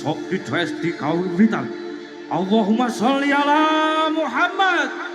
sok ditwes di kawiwitan. Allahumma sholli ala Muhammad.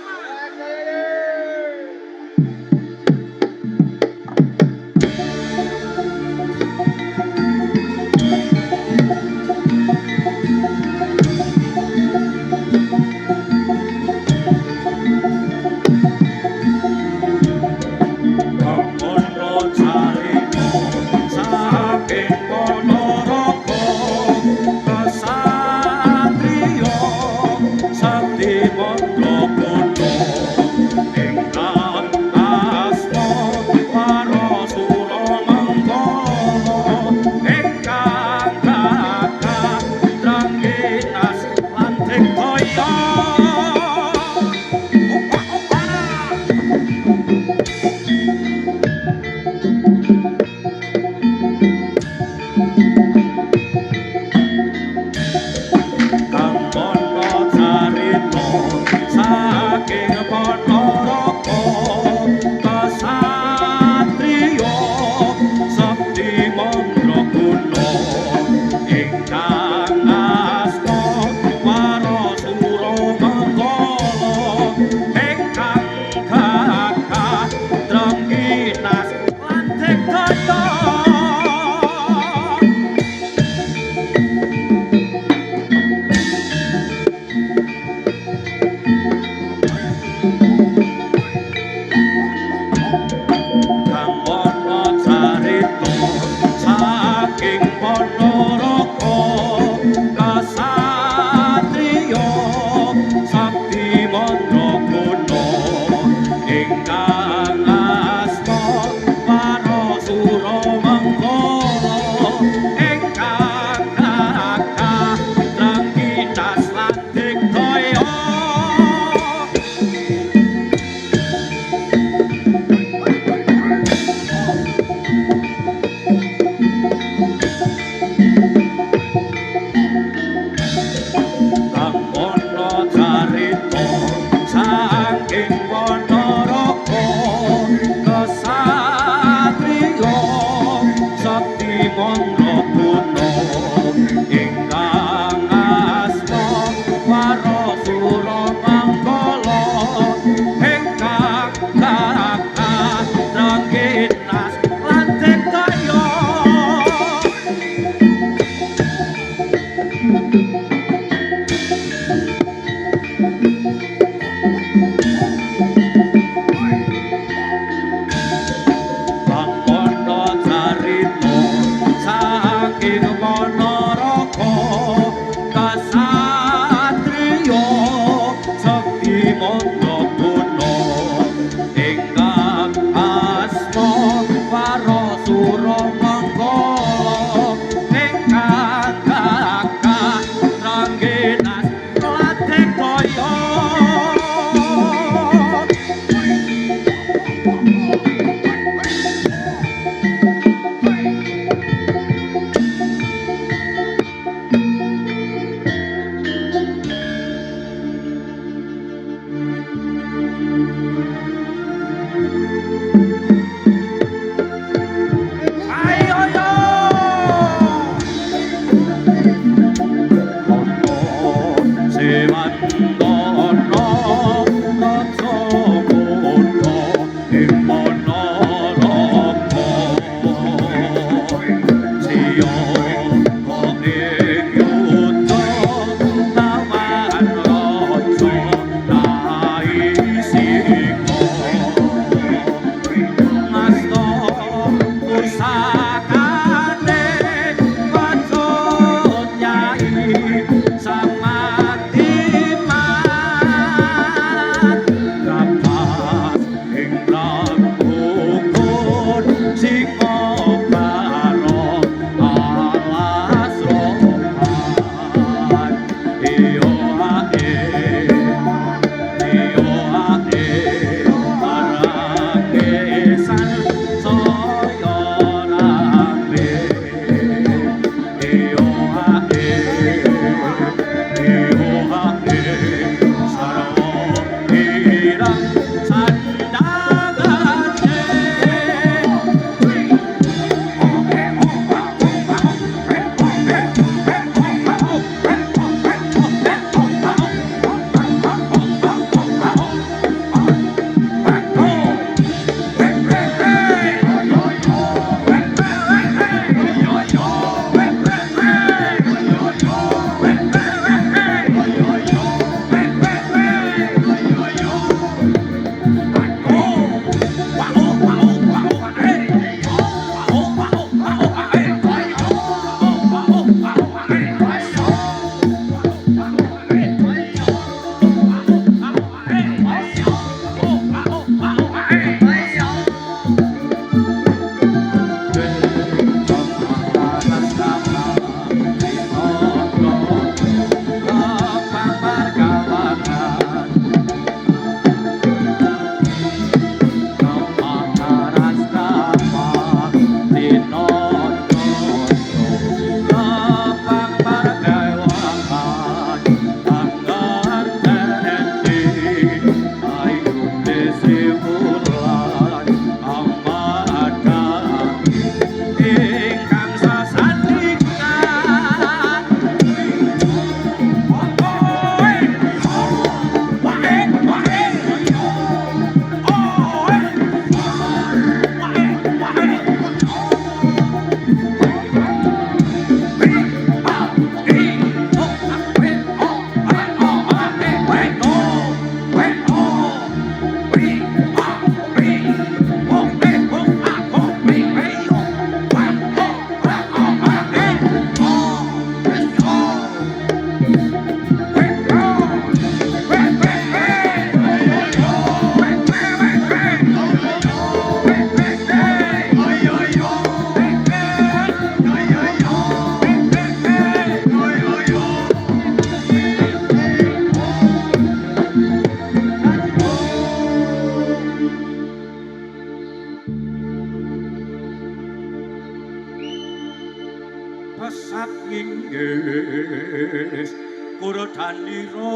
wis Kurodanira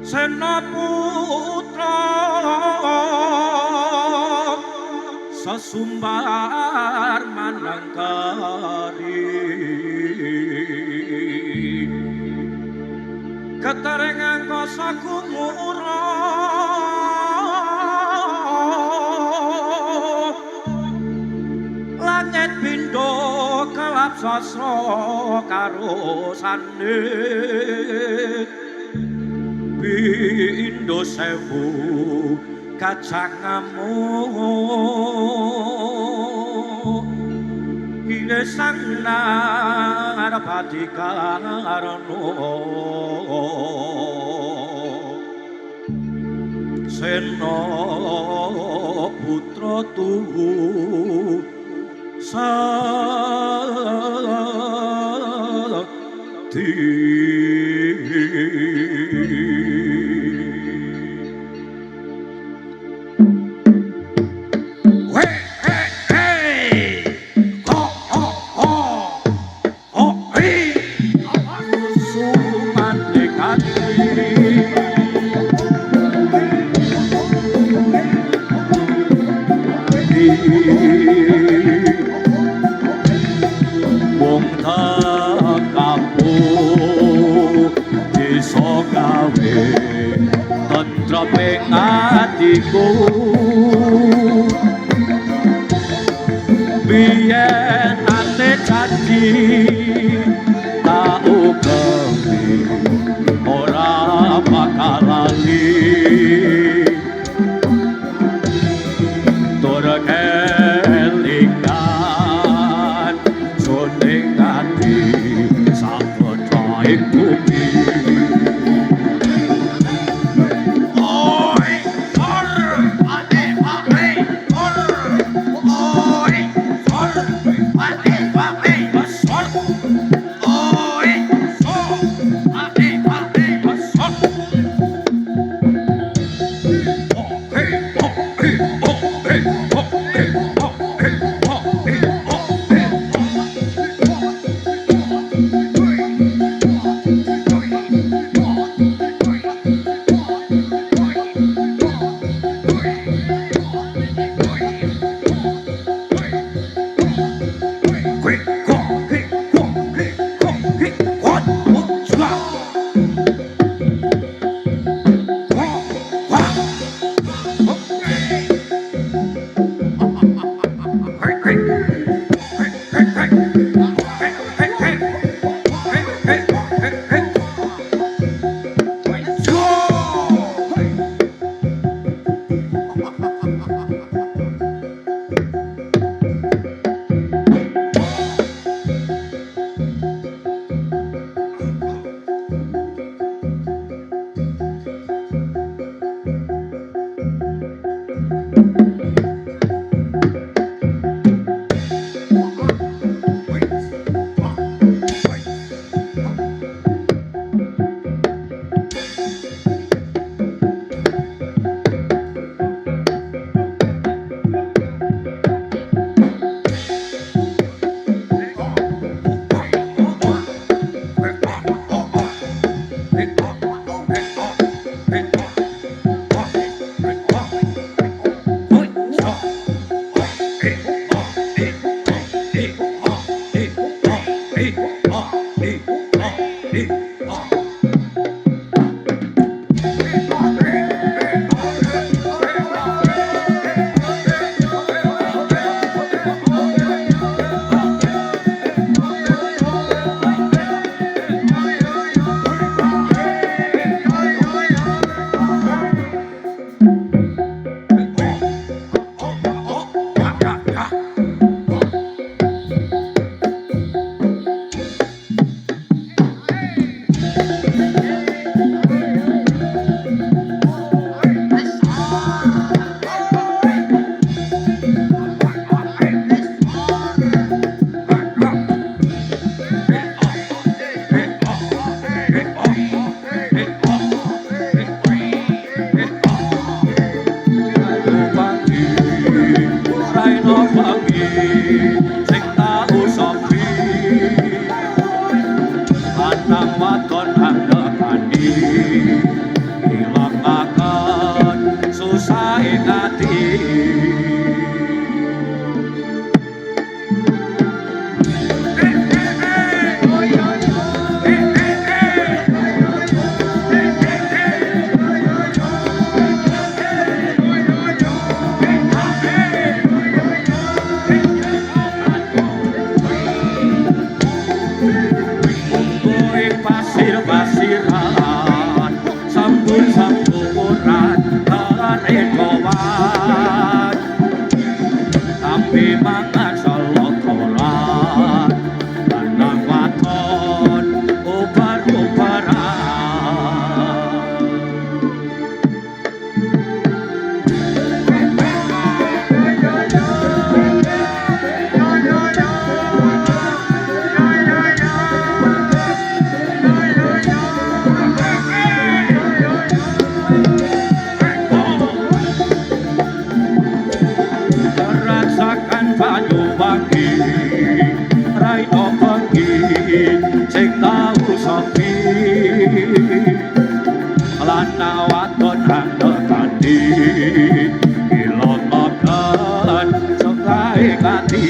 Senaputra sesumbar manangkari keterengan kosa kumura langit pindo kelap sasra karo sane pindo sewu kacangamu ine sang narpati karno seno putra tuhu sakti wong tekamu iso gawe tentreming atiku biyen ate janji tak ugemi ora bakal lali tur kelingan jroning ati sapotra ing bumi oi or ate pape or oi or ate pape pasir-pasiran sambur-samburan redowan tapi mangan solotoran lanang waton ubar-ubaran Banyuwangi raino bengi sing tau sepi lan waton handekani ilon makan sekai kati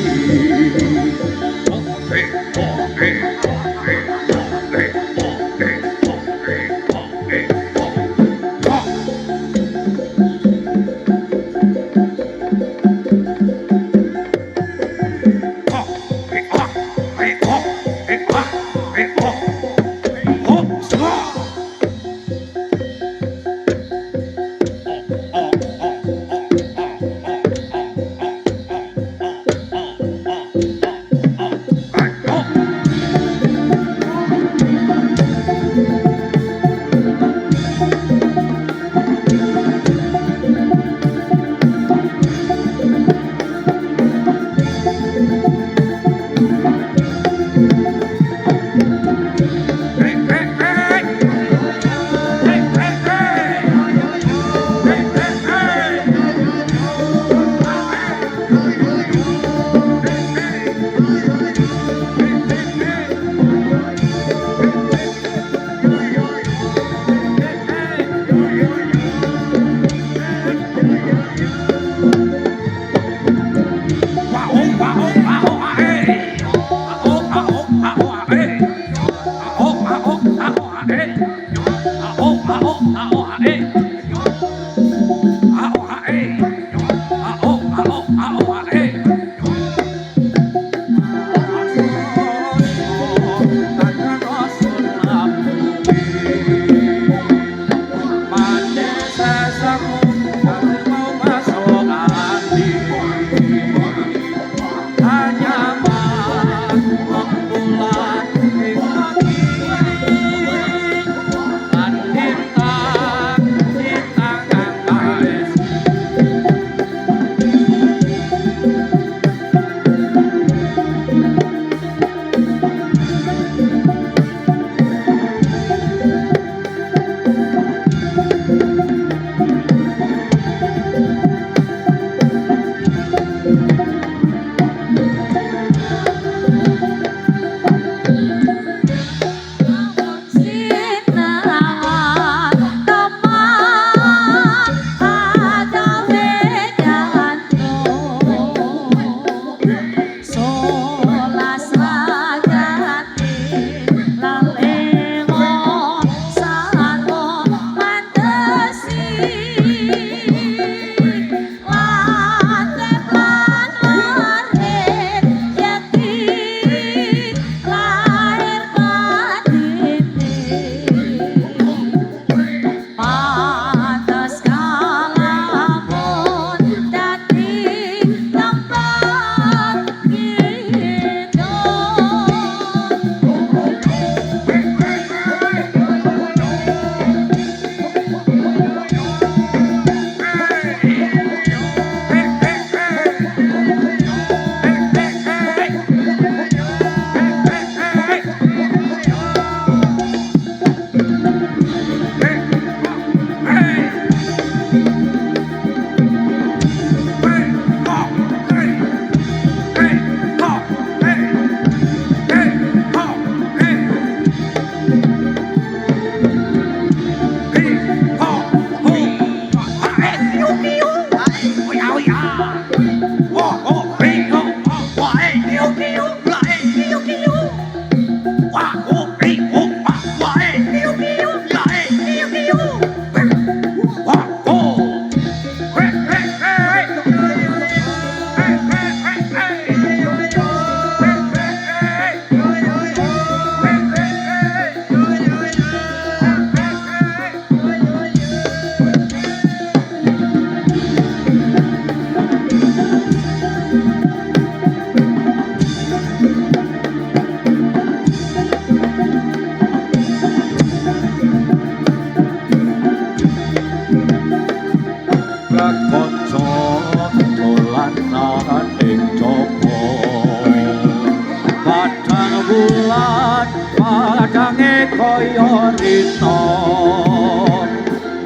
rito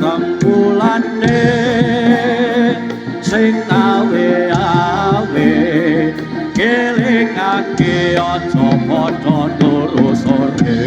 tengkulane sing awe-awe kelingake aja padha turu sore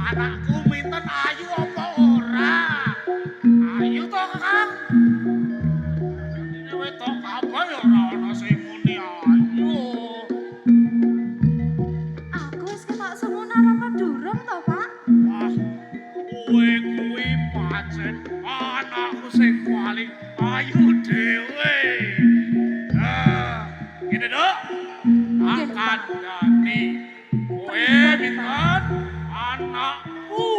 Anakku minten ayu apa ora? pinten anakku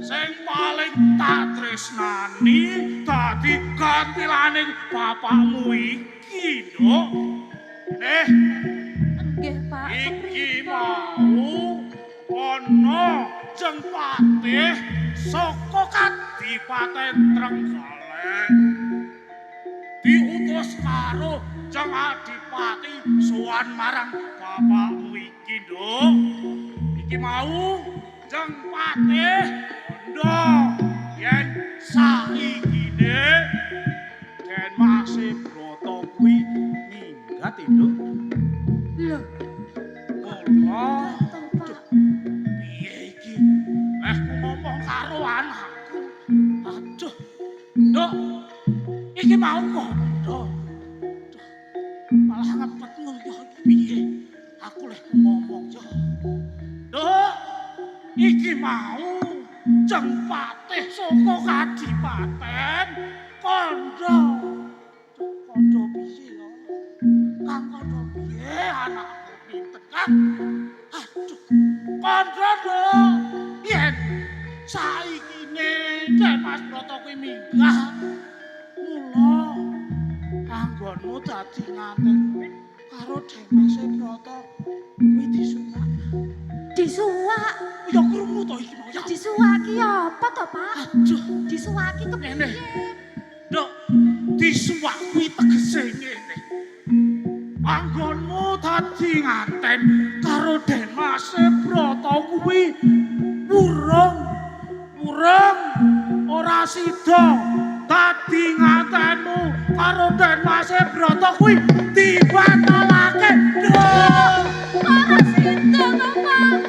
sing paling tak tresnani dadi gantilaning bapakmu iki, Nduk. Nggih, Pak. Iki mau ana Jeng Patih saka Kadipaten Trenggalek diutus karo Jeng Adipati sowan marang bapakmu iki, Nduk. Iki mau Jeng Patih kandha yen saikine Den Mas Broto kuwi minggat, Nduk. Lho, Allah. Pak. Piye iki? Ku ngomong karo anakku. Aduh. Nduk. Iki mau kandha. Malah ngempet ngoyo piye? Aku leh ngomong yo. Nduk. Iki mau Jeng Patih saka Kadipaten kandha. Kandha piye yo? Kang kandha piye anakku pinten kan? Aduh. Kandha dong. Yen saikine Den Mas Broto kuwi minggat. Mula anggonmu dadi ngaten karo Den Mas Broto kuwi disuwak. Disuwak. Ya krungu to iki mau ya. Disuwaki apa to, Pak? Aduh, Disuwaki kepiye? ngene. Nduk, disuwak kuwi tegese ngene. Anggonmu dadi ngaten karo Den Mas Broto kuwi urung ora sida dadi ngatenmu karo Den Mas Broto kuwi dibatalake. Nduk. Ora sida to, Pak.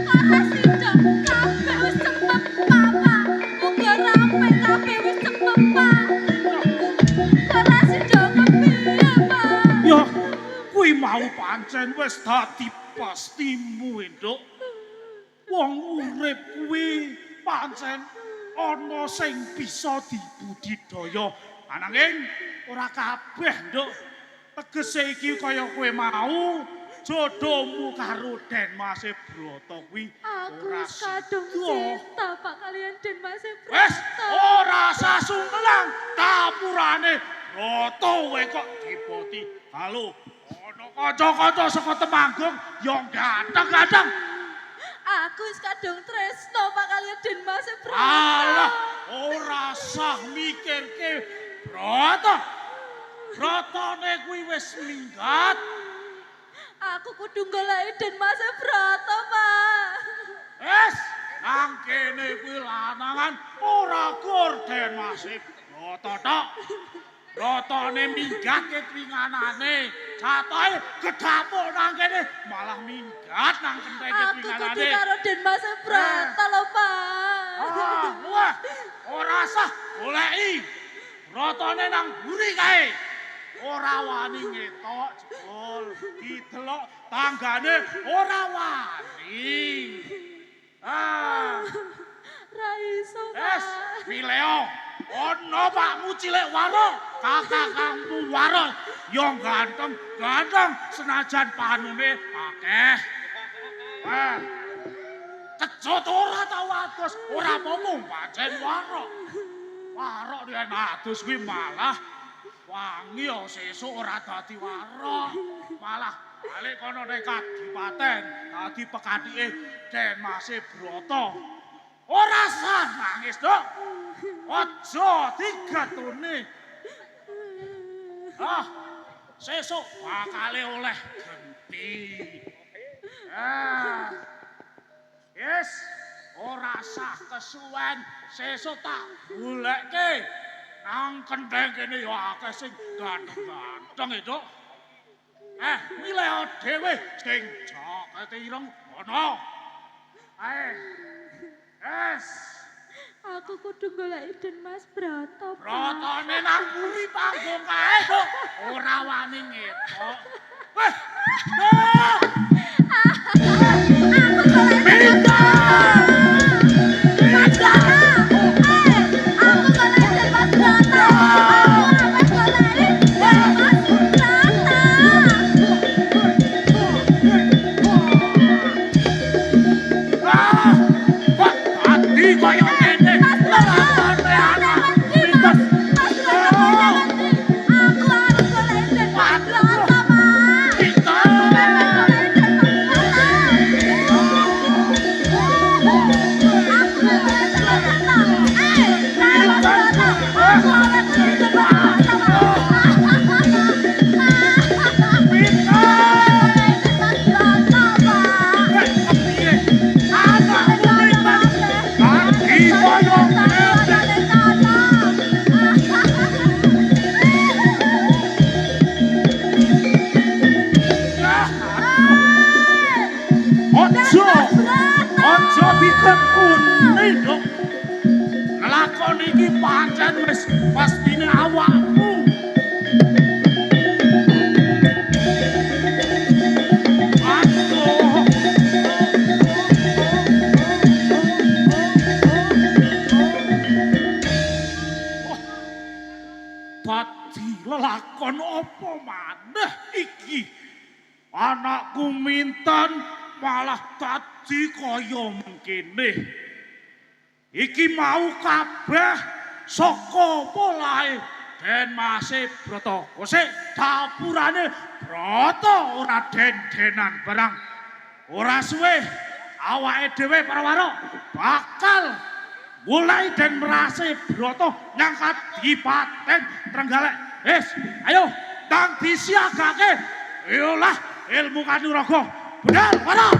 Ora sida. Kabeh wis cepet, Pak. Muga rampung kabeh wis cepet, Pak. Ora sida kepiye, Pak? Ya, kuwi mau pancen wis dadi pastimu, Nduk. Wong urip kuwi pancen ana sing bisa dibudidaya. Ananging ora kabeh, Nduk. Tegese iki kaya kowe mau jodohmu karo Den Mas Broto kuwi Aku ora wis kadung sida. cinta, Pak, kalian Den Mas Broto. Wes ora sasungkelang tapurane Broto kowe kok diboti. Halo, ana kanca-kanca saka Temanggung ya ganteng-ganteng. Aku wis kadung tresno, Pak, kalian Den Mas Broto. Alah, ora sah mikirke Broto. Brotone kuwi wis minggat. Aku kudu goleki Den Mas Broto, Pak. Wes, nang kene kuwi lanangan ora gur Den Mas Broto tok. Brotone minggat ke twinganane. Catoke gedapuk nang kene malah minggat nang kenteke Aku twinganane. kudu karo Den Mas Broto lho, Pak. Wah, ora sah goleki. Brotone nang mburi kae. Ora wani ngetok jebul, didelok tanggane ora wani. Ra iso, Es, Pak. Mileo, ono pakmu cilik waro, kakangmu waro, ya ganteng senajan panune akeh. Kecut ora tau adus, ora momong pancen waro. Waro yen adus kuwi malah wangi ya sesuk ora dadi waro. Malah balik kono ning Kadipaten dadi pekatike Den Mas Broto. Ora sah nangis, Dok. Aja digatune. Sesuk bakale oleh genti. Yes, ora sah kesuwen, sesuk tak goleke. Nang kendheng kene ya akeh sing ganteng-ganteng e, Dok. Milih dhewe sing jakete ireng ana. Es. Aku kudu goleki Den Mas Broto, Pak. Brotone nang mburi panggung kae, Dok. Ora wani ngetok. Weh. Aku goleki Ojo, ojo dikepuni dong. Lakon iki pancen wis pastine awakmu. Aduh. Dadi lelakon apa maneh iki? Anakku Mintan malah dadi kaya mengkene. Iki mau kabeh saka polahe Den Masih Broto. Kosek dapurane Broto ora den-denan barang. Ora suwe awake dhewe para waro bakal mulai Den Masih Broto nyangkat Dipaten Trenggalek. Wis, ayo tang disiagake. Ayolah ilmu kanuraga. Bener, waro.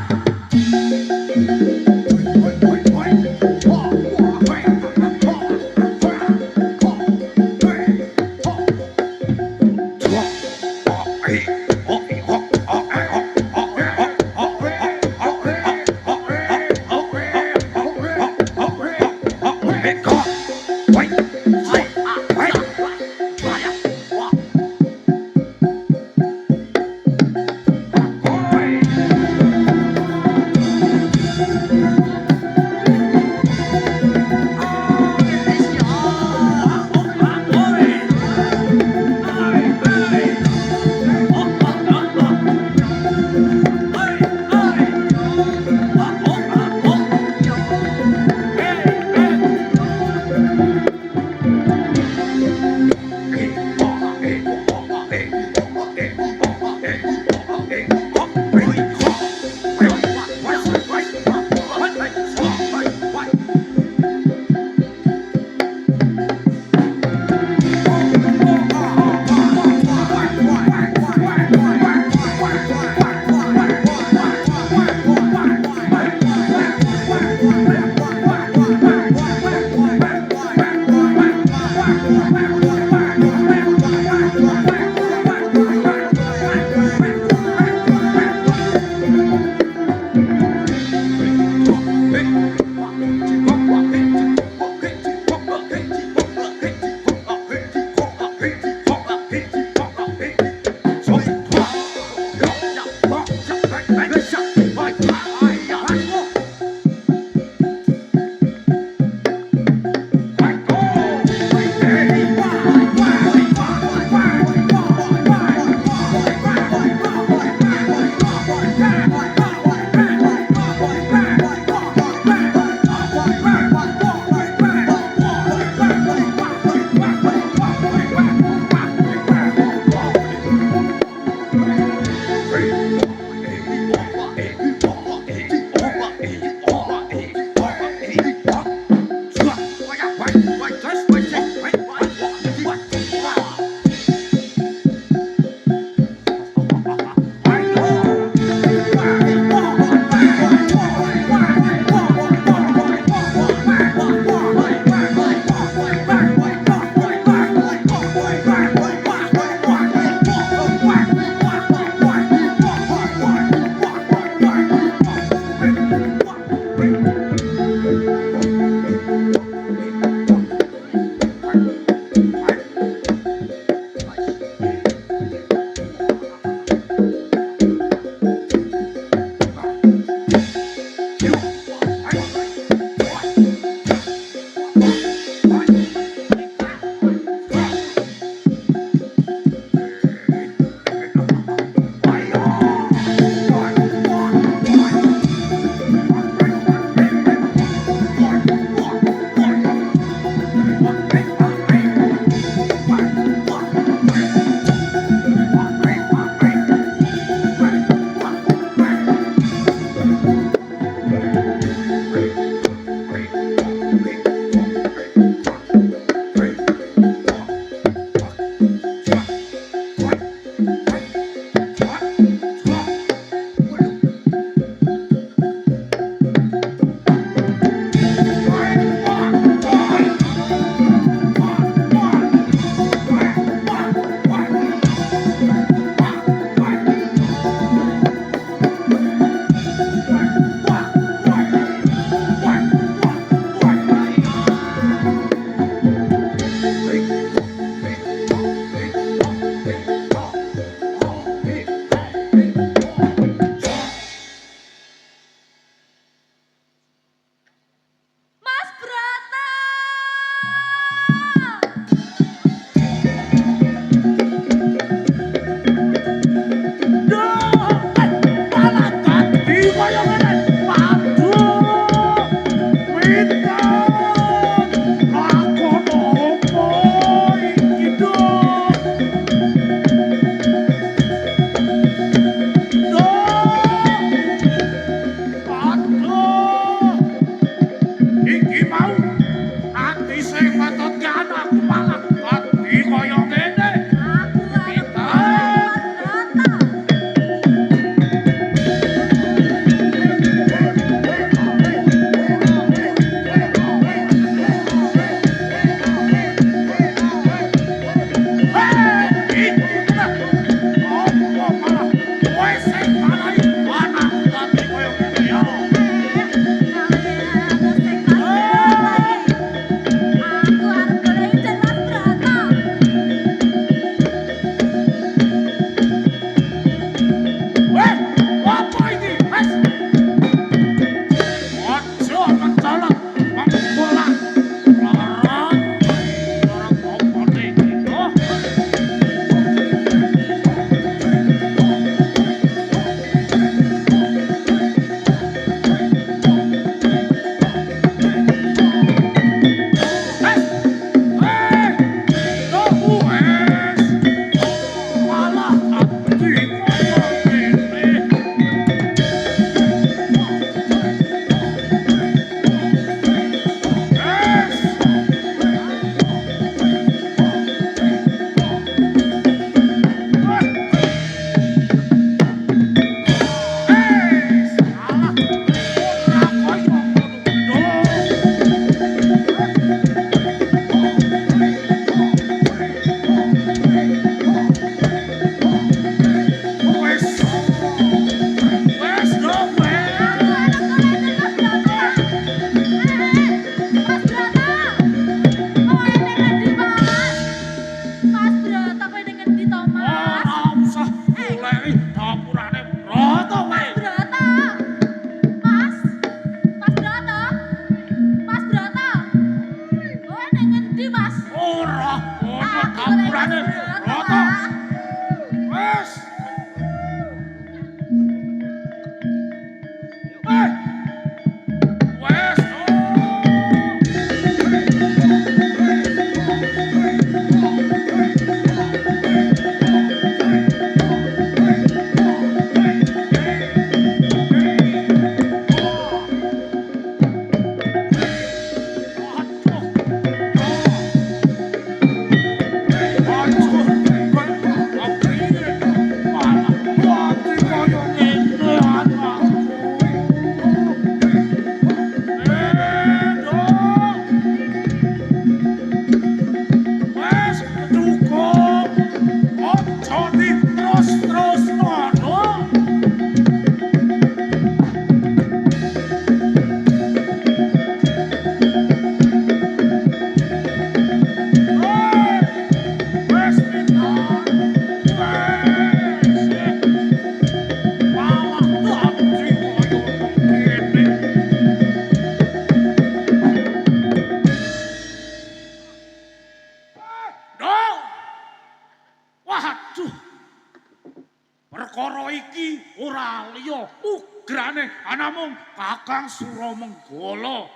namung Kakang Suramenggala.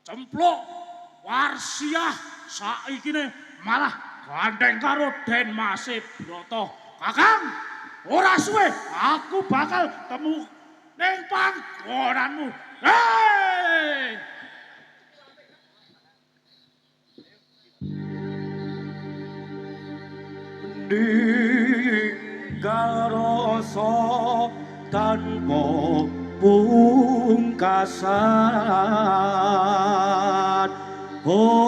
Cempluk Warsiah saikine malah gandeng karo Den Mase Brata. Kakang, ora suwe aku bakal temu ning panggonanmu. Hei! Ninggal rasa tanpa pungkasan. Tanpa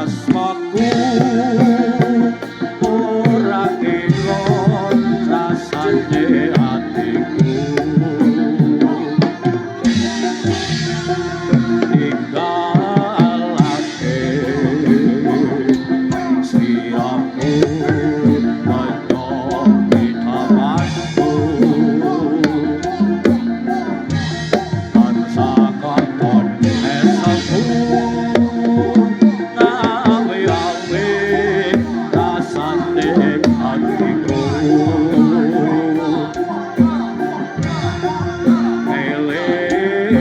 asmaku ora kira rasane atiku tinggalake siapku banyo ditawanku tansa katon esaku ngawe-awe rasane atiku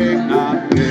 elingake